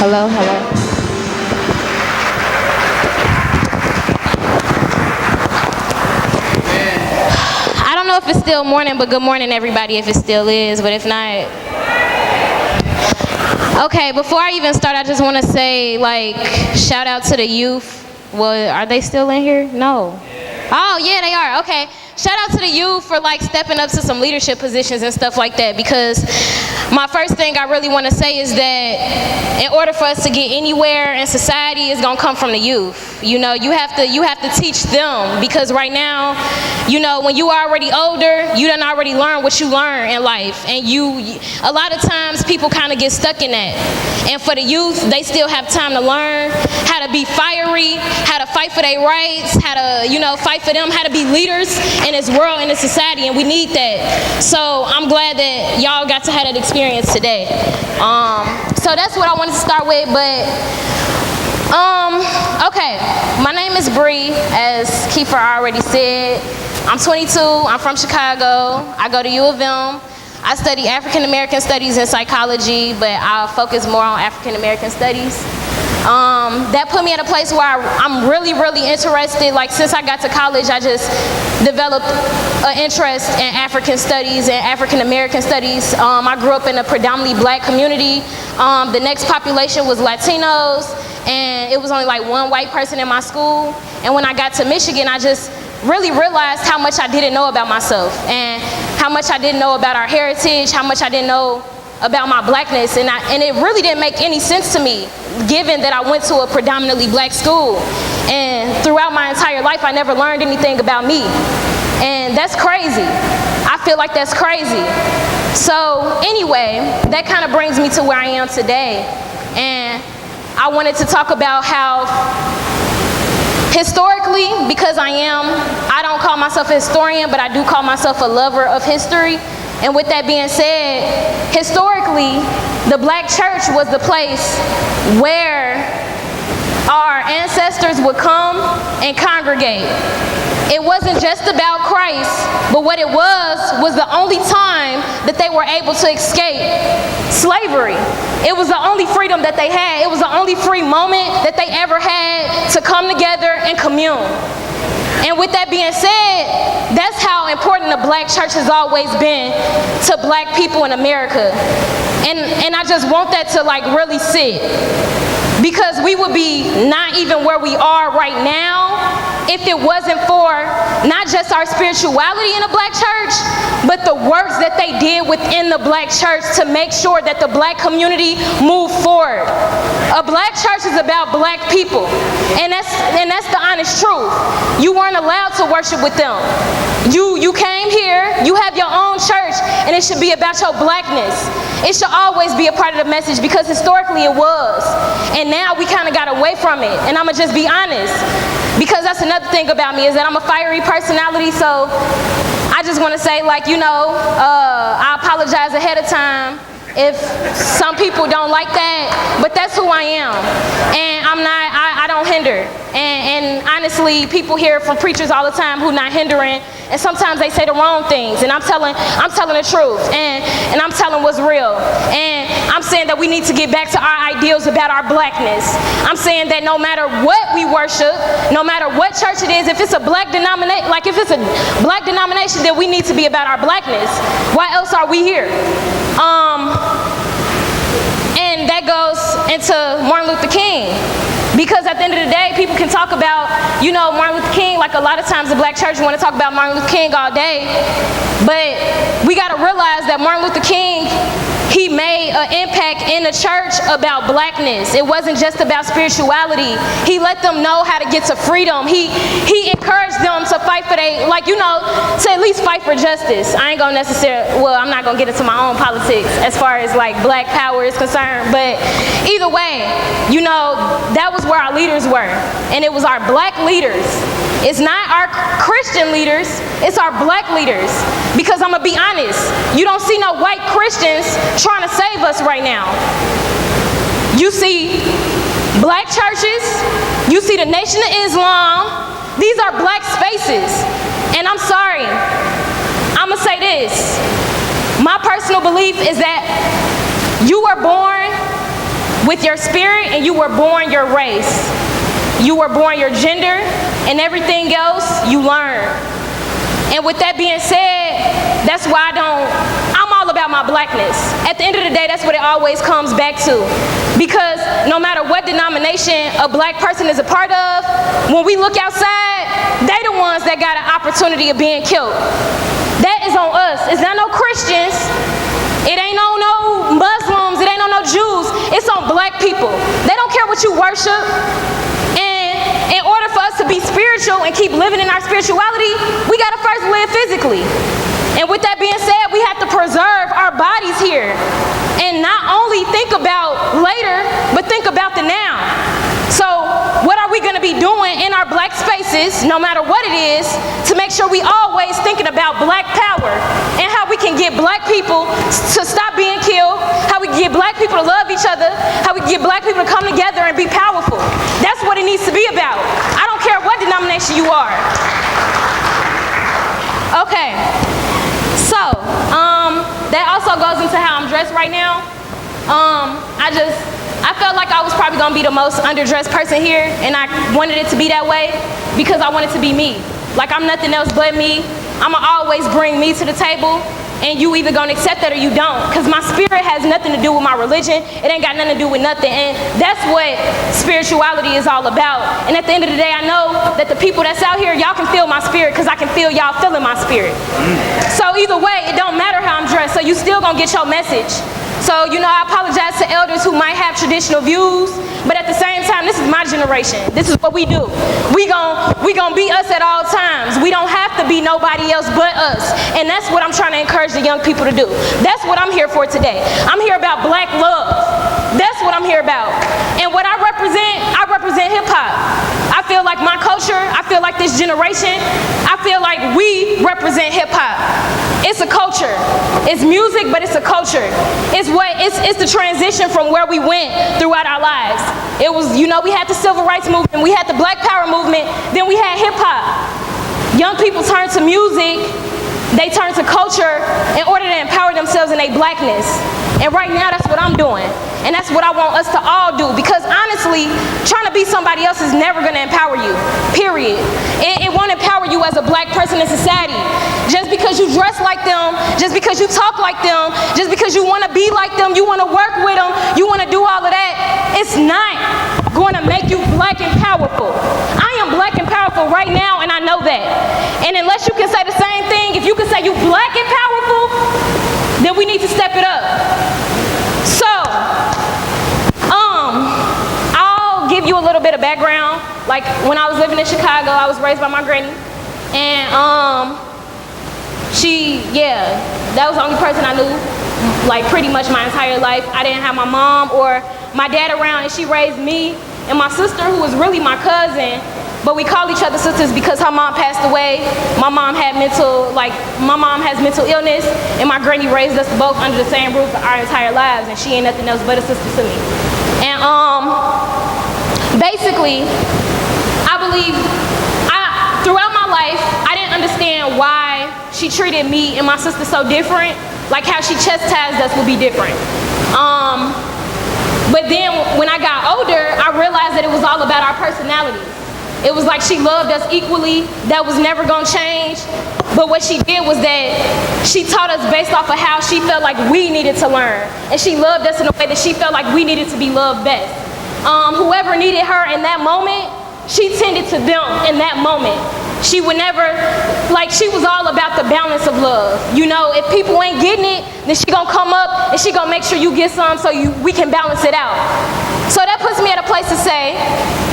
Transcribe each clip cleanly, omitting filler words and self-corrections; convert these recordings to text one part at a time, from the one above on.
Hello, hello. I don't know if it's still morning, but good morning, everybody, if it still is, but if not. Okay, before I even start, I just want to say, shout out to the youth. Well, are they still in here? No. Oh, yeah, they are. Okay. Shout out to the youth for stepping up to some leadership positions and stuff like that, because my first thing I really want to say is that in order for us to get anywhere in society, it's going to come from the youth. You know, you have to teach them, because right now, you know, when you are already older, you done already learned what you learn in life, and a lot of times people kind of get stuck in that. And for the youth, they still have time to learn how to be fiery, how to fight for their rights, how to, fight for them, how to be leaders in this world, in this society, and we need that. So I'm glad that y'all got to have that experience today. So that's what I wanted to start with, but okay, my name is Bree, as Kiefer already said. I'm 22, I'm from Chicago, I go to U of M. I study African American studies and psychology, but I'll focus more on African American studies. That put me at a place where I'm really, really interested. Since I got to college, I just developed an interest in African studies and African American studies. I grew up in a predominantly black community. The next population was Latinos, and it was only one white person in my school. And when I got to Michigan, I just really realized how much I didn't know about myself, and how much I didn't know about our heritage, how much I didn't know about my blackness, and it really didn't make any sense to me, given that I went to a predominantly black school, and throughout my entire life I never learned anything about me, and that's crazy. I feel like that's crazy. So anyway, that kind of brings me to where I am today, and I wanted to talk about how historically, because I don't call myself a historian, but I do call myself a lover of history. And with that being said, historically, the black church was the place where our ancestors would come and congregate. It wasn't just about Christ, but what it was the only time that they were able to escape slavery. It was the only freedom that they had. It was the only free moment that they ever had to come together and commune. And with that being said, that's how important the black church has always been to black people in America. And I just want that to really sit. Because we would be not even where we are right now if it wasn't for not just our spirituality in the black church, but the works that they did within the black church to make sure that the black community moved forward. A black church is about black people, and that's the honest truth. You weren't allowed to worship with them. You came here, you have your own church, and it should be about your blackness. It should always be a part of the message, because historically it was. And now we kind of got away from it. And I'm going to just be honest, because that's another thing about me, is that I'm a fiery personality. So I just want to say, I apologize ahead of time if some people don't like that, but that's who I am. And I don't hinder. And honestly, people hear from preachers all the time who not hindering, and sometimes they say the wrong things, and I'm telling the truth, and I'm telling what's real. And I'm saying that we need to get back to our ideals about our blackness. I'm saying that no matter what we worship, no matter what church it is, if it's a black denomination, then we need to be about our blackness. Why else are we here? And that goes into Martin Luther King. Because at the end of the day, people can talk about, Martin Luther King, a lot of times the black church want to talk about Martin Luther King all day. But we got to realize that Martin Luther King, he made an impact in the church about blackness. It wasn't just about spirituality. He let them know how to get to freedom. He encouraged them to fight for to at least fight for justice. I'm not going to get into my own politics as far as black power is concerned. But either way, that was where our leaders were. And it was our black leaders. It's not our Christian leaders, it's our black leaders. Because I'm going to be honest, you don't see no white Christians trying to save us right now. You see black churches, you see the Nation of Islam. These are black spaces. And I'm sorry, I'm going to say this. My personal belief is that you were born with your spirit, and you were born your race. You were born your gender, and everything else you learn. And with that being said, that's why I'm all about my blackness. At the end of the day, that's what it always comes back to. Because no matter what denomination a black person is a part of, when we look outside, they the ones that got an opportunity of being killed. That is on us. It's not no Christians. It ain't on no Muslims. It ain't on no Jews. It's on black people. They don't care what you worship. And in order for us to be spiritual and keep living in our spirituality, we got to first live physically. And with that being said, we have to preserve our bodies here. And not only think about later, but think about the now. So what are we going to be doing in our black spaces, no matter what it is, to make sure we always thinking about black power and how we can get black people to stop being killed, how we can get black people to love each other, how we can get black people to come together and be powerful. That's what it needs to be about. I don't care what denomination you are. Okay. So, that also goes into how I'm dressed right now. I felt like I was probably gonna be the most underdressed person here, and I wanted it to be that way because I wanted to be me. Like, I'm nothing else but me. I'ma always bring me to the table, and you either gonna accept that or you don't, because my spirit has nothing to do with my religion. It ain't got nothing to do with nothing, and that's what spirituality is all about. And at the end of the day, I know that the people that's out here, y'all can feel my spirit, because I can feel y'all feeling my spirit. So either way, it don't matter how I'm dressed, so you still gonna get your message. So, I apologize to elders who might have traditional views, but at the same time, this is my generation. This is what we do. We gon' be us at all times. We don't have to be nobody else but us. And that's what I'm trying to encourage the young people to do. That's what I'm here for today. I'm here about black love. That's what I'm here about. And what I represent hip hop. I feel like my culture, I feel like this generation, I feel like we represent hip hop. It's a culture. It's music, but it's a culture. It's the transition from where we went throughout our lives. It was, we had the civil rights movement, we had the black power movement, then we had hip hop. Young people turned to music, they turned to culture in order to empower themselves in their blackness. And right now, that's what I'm doing. And that's what I want us to all do. Because honestly, trying to be somebody else is never going to empower you, period. It won't empower you as a black person in society. Just because you dress like them, just because you talk like them, just because you want to be like them, you want to work with them, you want to do all of that, it's not going to make you black and powerful. I am black and powerful right now, and I know that. And unless you can say the same thing, if you can say you black and powerful, then we need to step it up. So, I'll give you a little bit of background. Like, when I was living in Chicago, I was raised by my granny. And, that was the only person I knew, like, pretty much my entire life. I didn't have my mom or my dad around, and she raised me and my sister, who was really my cousin. But we call each other sisters because her mom passed away. My mom has mental illness, and my granny raised us both under the same roof our entire lives, and she ain't nothing else but a sister to me. And basically, I believe throughout my life, I didn't understand why she treated me and my sister so different, like how she chastised us would be different. But then when I got older, I realized that it was all about our personalities. It was like she loved us equally. That was never gonna change. But what she did was that she taught us based off of how she felt like we needed to learn. And she loved us in a way that she felt like we needed to be loved best. Whoever needed her in that moment, she tended to them in that moment. She would never, she was all about the balance of love. If people ain't getting it, then she gonna come up and she gonna make sure you get some so we can balance it out. So that puts me at a place to say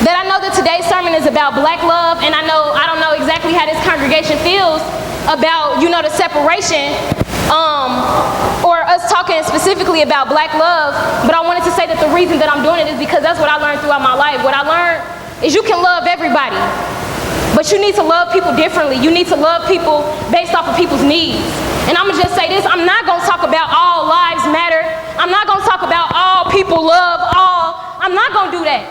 that I know that today's sermon is about black love, and I don't know exactly how this congregation feels about, the separation, or us talking specifically about black love, but I wanted to say that the reason that I'm doing it is because that's what I learned throughout my life. What I learned is you can love everybody, but you need to love people differently. You need to love people based off of people's needs. And I'm gonna just say this, I'm not gonna talk about all lives matter. I'm not gonna talk about all people love all. I'm not gonna do that.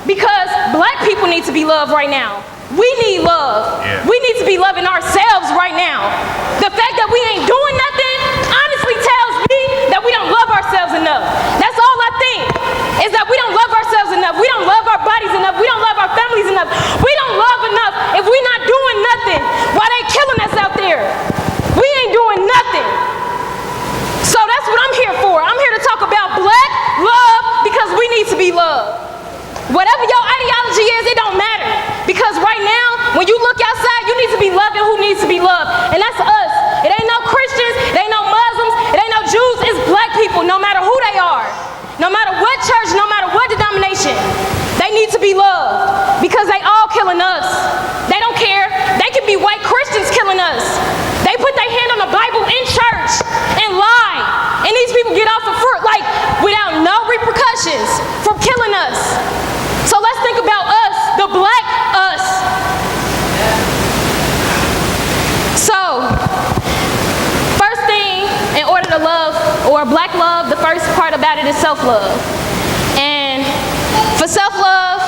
Because black people need to be loved right now. We need love. Yeah. We need to be loving ourselves right now. The fact that we ain't doing nothing honestly tells me that we don't love ourselves enough. That's all I think, is that be loved. Whatever your ideology is, it don't matter. Because right now, when you look outside, you need to be loving who needs to be loved. And that's us. It ain't no Christians, it ain't no Muslims, it ain't no Jews, it's black people, no matter who they are. No matter what church, no matter what denomination, they need to be loved. Because they all killing us. They don't care. They could be white Christians killing us. They put their hand on the Bible in church and lie. And these people get off the fruit, like, without no repercussions from killing us. So let's think about us, the black us. So, first thing, in order to love, or black love, the first part about it is self-love. And for self-love,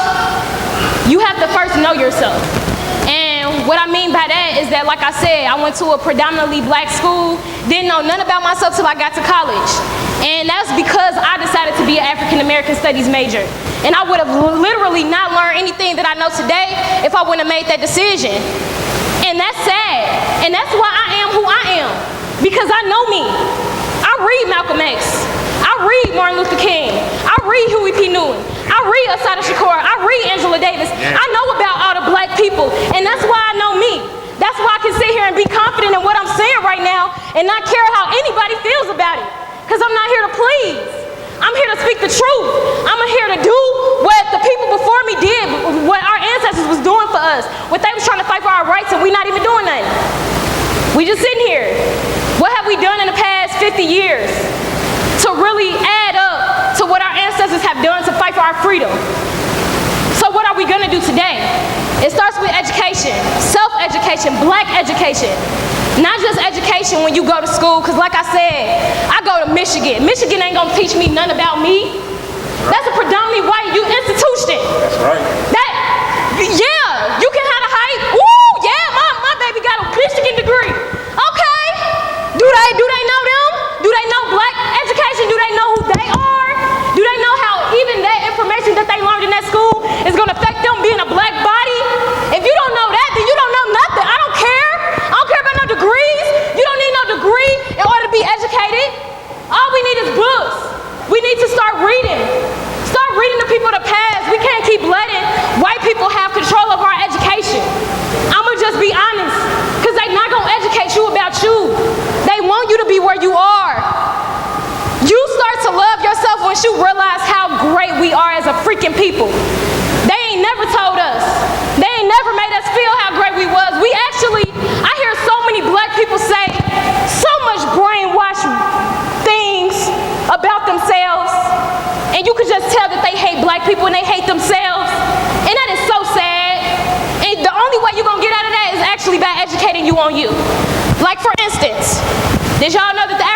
you have to first know yourself. And what I mean by that is that, like I said, I went to a predominantly black school, didn't know none about myself till I got to college. And that's because I decided to be an African American Studies major. And I would have literally not learned anything that I know today if I wouldn't have made that decision. And that's sad. And that's why I am who I am. Because I know me. I read Malcolm X. I read Martin Luther King. I read Huey P. Newton. I read Assata Shakur. I read Angela Davis. I know about all the black people. And that's why I know me. That's why I can sit here and be confident in what I'm saying right now and not care how anybody feels about it. Because I'm not here to please. I'm here to speak the truth. I'm here to do what the people before me did, what our ancestors was doing for us, what they was trying to fight for our rights, and we not even doing nothing. We just sitting here. What have we done in the past 50 years to really add up to what our ancestors have done to fight for our freedom? So what are we gonna do today? It starts with education, self-education, black education. Not just education when you go to school, because like I said, I go to Michigan. Michigan ain't gonna teach me none about me. That's a predominantly white institution. That's right. Yeah, you can have a hype. Ooh, yeah, my baby got a Michigan degree. Okay. Do they know them? Do they know black education? Do they know who they are? Do they know how even that information that they learned in that school is gonna affect them being a black body? If you don't know that, then you don't know nothing. I don't care. I don't care about no degrees. You don't need no degree in order to be educated. All we need is books. We need to start reading. Start reading the people of the past. We can't keep letting white people have control of our education. I'ma just be honest, because they're not gonna educate you about you. They want you to be where you are. You start to love yourself once you realize how great we are as a freaking people. They ain't never told us. They ain't never made us feel how great we was. We actually, I hear so many black people say so much brainwashed things about themselves, and you could just tell that they hate black people and they hate themselves, and that is so sad. And the only way you're gonna get out of that is actually by educating you on you. Like for instance, did y'all know that the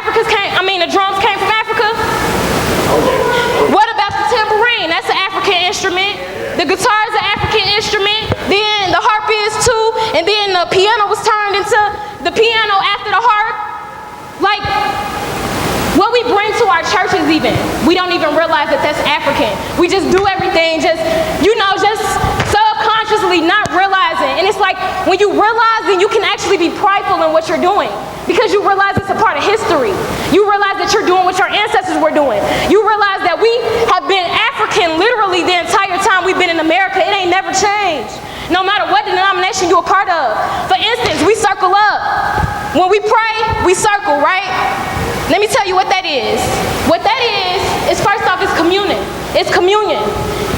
drums came from Africa? What about the tambourine? That's an African instrument. The guitar is an African instrument. Then the harp is too, and then the piano was turned into the piano after the harp. Like, what we bring to our churches even, we don't even realize that that's African. We just do everything just subconsciously not realizing. And it's like, when you realize, then you can actually be prideful in what you're doing. Because you realize it's a part of history. You realize that you're doing what your ancestors were doing. You realize that we have been African literally the entire time we've been in America. It ain't never changed. No matter what denomination you're a part of. For instance, we circle up. When we pray, we circle, right? Let me tell you what that is. What that is first off, it's communion. It's communion.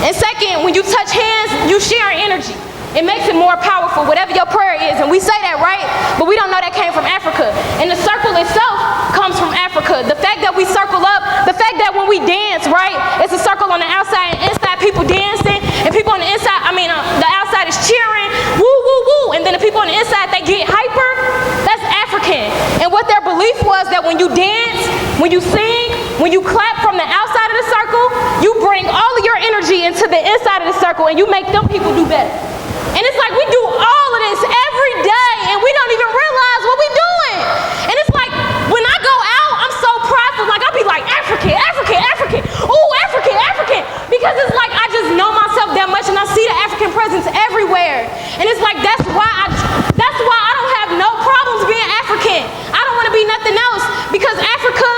And second, when you touch hands, you share energy. It makes it more powerful, whatever your prayer is. And we say that, right? But we don't know that came from Africa. And the circle itself comes from Africa. The fact that we circle up, the fact that when we dance, right, it's a circle on the outside and inside people dancing, and people on the inside, the outside is cheering, woo, woo, woo. And then the people on the inside, they get hyper. That's African. And what their belief was that when you dance, when you sing, when you clap from the outside of the circle, you bring all of your energy into the inside of the circle and you make them people do better. And it's like we do all of this every day and we don't even realize what we're doing. And it's like when I go out, I'm so prideful. Like I'll be like, African, African, African. Ooh, African, African. Because it's like I just know myself that much and I see the African presence everywhere. And it's like that's why I don't have no problems being African. I don't want to be nothing else because Africa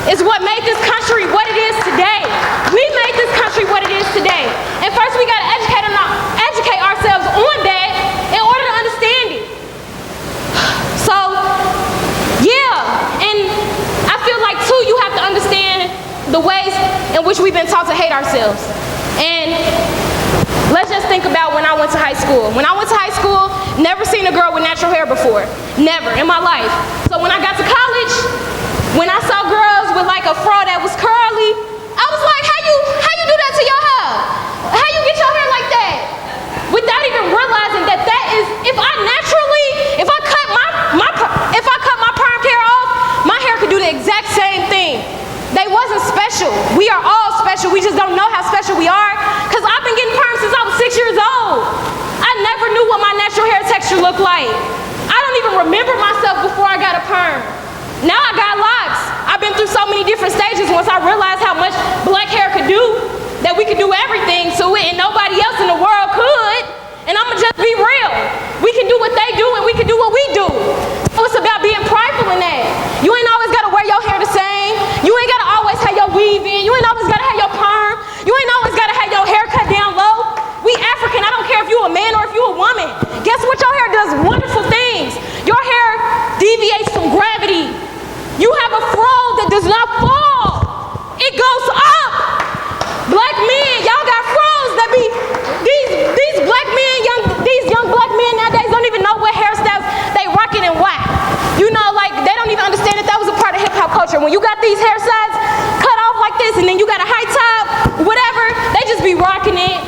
is what made this country what it is today. We made this country what it which we've been taught to hate ourselves. And let's just think about when I went to high school. When I went to high school, never seen a girl with natural hair before. Never in my life. So when I got to college, when I saw girls with like a fro that was curly, I was like, how you do that to your hair? How you get your hair like that? Without even realizing that that is, if I cut my perm hair off, my hair could do the exact same thing. They wasn't special. We are all special. We just don't know how special we are. Because I've been getting perms since I was 6 years old. I never knew what my natural hair texture looked like. I don't even remember myself before I got a perm. Now I got locks. I've been through so many different stages once I realized how much black hair could do, that we could do everything to it and nobody else in the world could. And I'ma just be real. We can do what they do and we can do what we do. So it's about being prideful in that. You ain't always gotta wear your hair the same. You ain't gotta always have your weave in. You ain't always gotta have your perm. You ain't always gotta have your hair cut down low. We African, I don't care if you a man or if you a woman. Guess what? Your hair does wonderful things. Your hair deviates from gravity. You have a fro that does not fall. It goes up. Black men, y'all got fros that be, these black men, these young black men nowadays don't even know what hairstyles they rocking and why. You know, like they don't even understand that was a part of hip hop culture. When you got these hairstyles cut off like this and then you got a high top, whatever, they just be rocking it.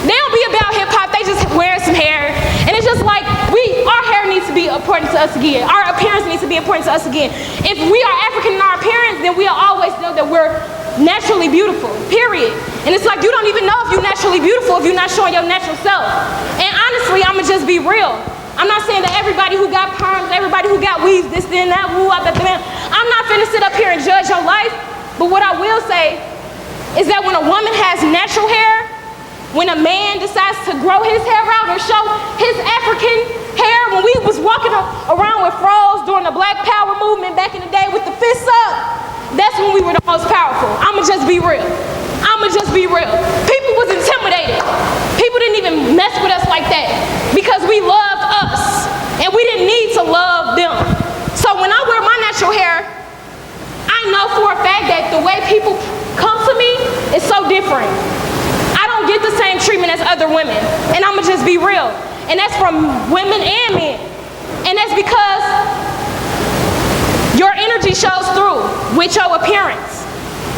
They don't be about hip hop, they just wearing some hair. And it's just like our hair needs to be important to us again. Our appearance needs to be important to us again. If we are African in our appearance, then we'll always know that we're naturally beautiful, period. And it's like you don't even know if you're naturally beautiful if you're not showing your natural self. And honestly, I'ma just be real. I'm not saying that everybody who got perms, everybody who got weaves, this, then, that, woo, I bet, man. I'm not finna sit up here and judge your life, but what I will say is that when a woman has natural hair, when a man decides to grow his hair out or show his African hair, when we was walking around with fros during the Black Power movement back in the day with the fists up, that's when we were the most powerful. I'ma just be real. I'ma just be real. People was intimidated. People didn't even mess with us like that because we loved us and we didn't need to love them. So when I wear my natural hair, I know for a fact that the way people come to me is so different. I don't get the same treatment as other women, and I'ma just be real. And that's from women and men. And that's because your energy shows through with your appearance.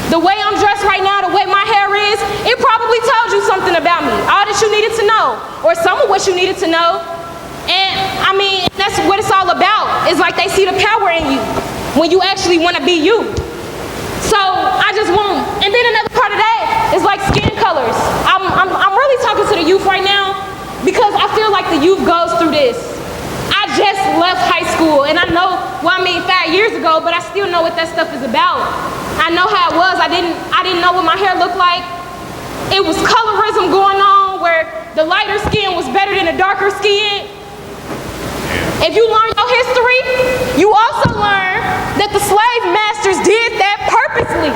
The way I'm dressed right now, the way my hair is, it probably told you something about me. All that you needed to know, or some of what you needed to know. And I mean, that's what it's all about. It's like they see the power in you when you actually want to be you. So I just want, and then another part of that is like skin colors. I'm really talking to the youth right now because I feel like the youth goes through this. I just left high school and I know, 5 years ago, but I still know what that stuff is about. I know how it was. I didn't know what my hair looked like. It was colorism going on where the lighter skin was better than the darker skin. If you learn your history, you also learn that the slave masters did that purposely.